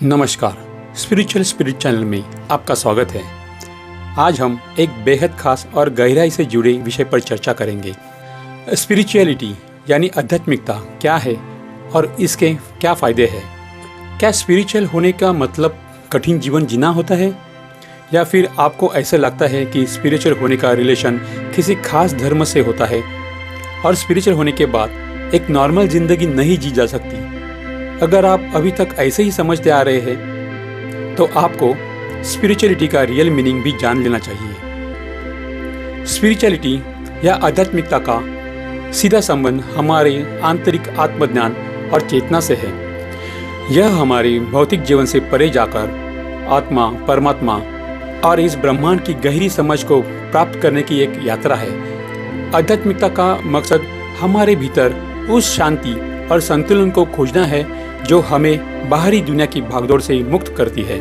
नमस्कार, spiritual spirit channel में आपका स्वागत है। आज हम एक बेहद खास और गहराई से जुड़े विषय पर चर्चा करेंगे। स्पिरिचुअलिटी यानी आध्यात्मिकता क्या है और इसके क्या फ़ायदे हैं। क्या स्पिरिचुअल होने का मतलब कठिन जीवन जीना होता है, या फिर आपको ऐसा लगता है कि स्पिरिचुअल होने का रिलेशन किसी खास धर्म से होता है और स्पिरिचुअल होने के बाद एक नॉर्मल ज़िंदगी नहीं जी जा सकती। अगर आप अभी तक ऐसे ही समझते आ रहे हैं तो आपको स्पिरिचुअलिटी का रियल मीनिंग भी जान लेना चाहिए। स्पिरिचुअलिटी या आध्यात्मिकता का सीधा संबंध हमारे आंतरिक आत्मज्ञान और चेतना से है। यह हमारे भौतिक जीवन से परे जाकर आत्मा, परमात्मा और इस ब्रह्मांड की गहरी समझ को प्राप्त करने की एक यात्रा है। आध्यात्मिकता का मकसद हमारे भीतर उस शांति और संतुलन को खोजना है जो हमें बाहरी दुनिया की भागदौड़ से मुक्त करती है।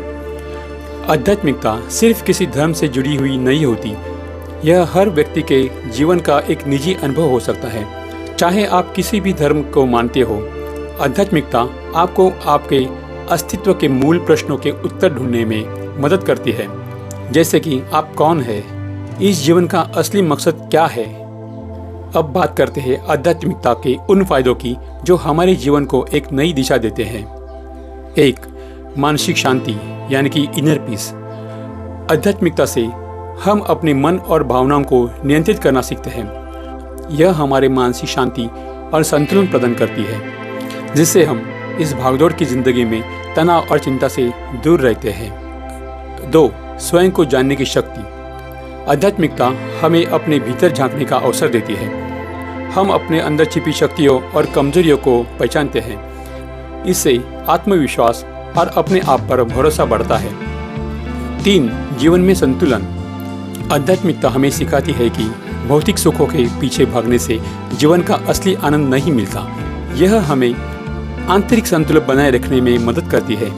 आध्यात्मिकता सिर्फ किसी धर्म से जुड़ी हुई नहीं होती, यह हर व्यक्ति के जीवन का एक निजी अनुभव हो सकता है। चाहे आप किसी भी धर्म को मानते हो, आध्यात्मिकता आपको आपके अस्तित्व के मूल प्रश्नों के उत्तर ढूंढने में मदद करती है, जैसे कि आप कौन है, इस जीवन का असली मकसद क्या है। अब बात करते हैं आध्यात्मिकता के उन फायदों की जो हमारे जीवन को एक नई दिशा देते हैं। 1. मानसिक शांति यानी कि इनर पीस। आध्यात्मिकता से हम अपने मन और भावनाओं को नियंत्रित करना सीखते हैं। यह हमारे मानसिक शांति और संतुलन प्रदान करती है, जिससे हम इस भागदौड़ की जिंदगी में तनाव और चिंता से दूर रहते हैं। 2. स्वयं को जानने की शक्ति। आध्यात्मिकता हमें अपने भीतर झांकने का अवसर देती है। हम अपने अंदर छिपी शक्तियों और कमजोरियों को पहचानते हैं। इससे आत्मविश्वास और अपने आप पर भरोसा बढ़ता है। 3. जीवन में संतुलन। आध्यात्मिकता हमें सिखाती है कि भौतिक सुखों के पीछे भागने से जीवन का असली आनंद नहीं मिलता। यह हमें आंतरिक संतुलन बनाए रखने में मदद करती है,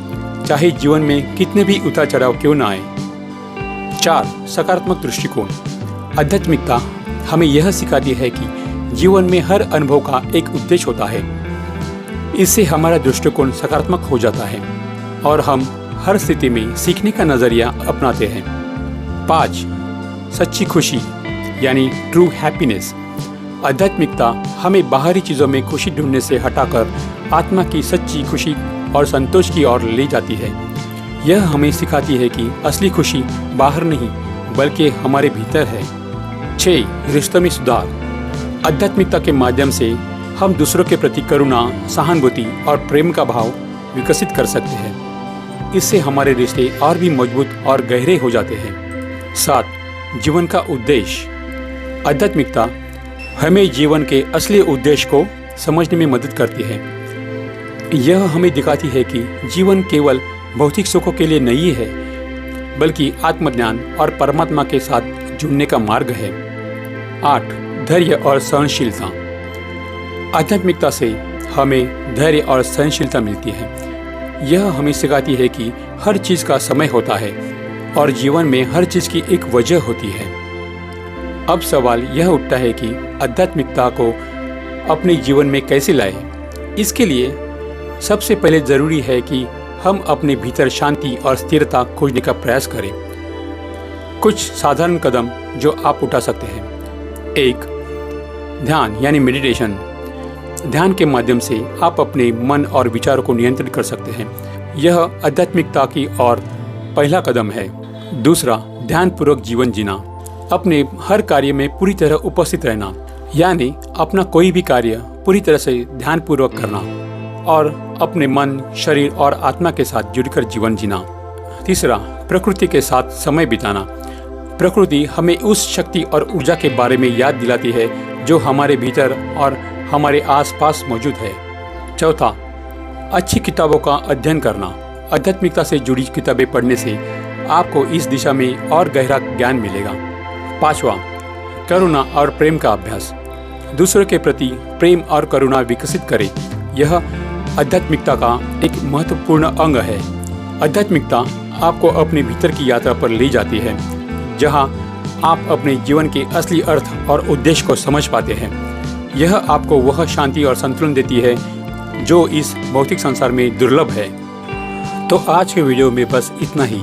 चाहे जीवन में कितने भी उतार चढ़ाव क्यों न आए। 4. सकारात्मक दृष्टिकोण। आध्यात्मिकता हमें यह सिखाती है कि जीवन में हर अनुभव का एक उद्देश्य होता है। इससे हमारा दृष्टिकोण सकारात्मक हो जाता है और हम हर स्थिति में सीखने का नजरिया अपनाते हैं। 5. सच्ची खुशी यानी ट्रू हैप्पीनेस। आध्यात्मिकता हमें बाहरी चीज़ों में खुशी ढूंढने से हटाकर आत्मा की सच्ची खुशी और संतोष की ओर ले जाती है। यह हमें सिखाती है कि असली खुशी बाहर नहीं बल्कि हमारे भीतर है। 6. रिश्तों में सुधार। आध्यात्मिकता के माध्यम से हम दूसरों के प्रति करुणा, सहानुभूति और प्रेम का भाव विकसित कर सकते हैं। इससे हमारे रिश्ते और भी मजबूत और गहरे हो जाते हैं। 7. जीवन का उद्देश्य। आध्यात्मिकता हमें जीवन के असली उद्देश्य को समझने में मदद करती है। यह हमें दिखाती है कि जीवन केवल भौतिक सुखों के लिए नहीं है, बल्कि आत्मज्ञान और परमात्मा के साथ जुड़ने का मार्ग है। 8. धैर्य और सहनशीलता। आध्यात्मिकता से हमें धैर्य और सहनशीलता मिलती है। यह हमें सिखाती है कि हर चीज़ का समय होता है और जीवन में हर चीज़ की एक वजह होती है। अब सवाल यह उठता है कि आध्यात्मिकता को अपने जीवन में कैसे लाएं। इसके लिए सबसे पहले ज़रूरी है कि हम अपने भीतर शांति और स्थिरता खोजने का प्रयास करें। कुछ साधारण कदम जो आप उठा सकते हैं। 1. ध्यान यानी मेडिटेशन। ध्यान के माध्यम से आप अपने मन और विचारों को नियंत्रित कर सकते हैं। यह आध्यात्मिकता की ओर पहला कदम है। 2. ध्यानपूर्वक जीवन जीना। अपने हर कार्य में पूरी तरह उपस्थित रहना, यानी अपना कोई भी कार्य पूरी तरह से ध्यानपूर्वक करना और अपने मन, शरीर और आत्मा के साथ जुड़कर जीवन जीना। 3. प्रकृति के साथ समय बिताना। प्रकृति हमें उस शक्ति और ऊर्जा के बारे में याद दिलाती है जो हमारे भीतर और हमारे आसपास मौजूद है। 4. अच्छी किताबों का अध्ययन करना। आध्यात्मिकता से जुड़ी किताबें पढ़ने से आपको इस दिशा में और गहरा ज्ञान मिलेगा। 5. करुणा और प्रेम का अभ्यास। दूसरों के प्रति प्रेम और करुणा विकसित करें। यह आध्यात्मिकता का एक महत्वपूर्ण अंग है। आध्यात्मिकता आपको अपने भीतर की यात्रा पर ले जाती है, जहां आप अपने जीवन के असली अर्थ और उद्देश्य को समझ पाते हैं। यह आपको वह शांति और संतुलन देती है जो इस भौतिक संसार में दुर्लभ है। तो आज के वीडियो में बस इतना ही।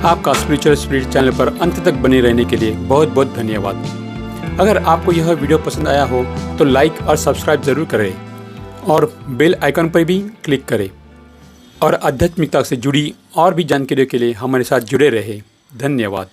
आपका स्पिरिचुअल स्पिरिट चैनल पर अंत तक बने रहने के लिए बहुत बहुत धन्यवाद। अगर आपको यह वीडियो पसंद आया हो तो लाइक और सब्सक्राइब ज़रूर करें और बेल आइकन पर भी क्लिक करें और आध्यात्मिकता से जुड़ी और भी जानकारियों के लिए हमारे साथ जुड़े रहें। धन्यवाद।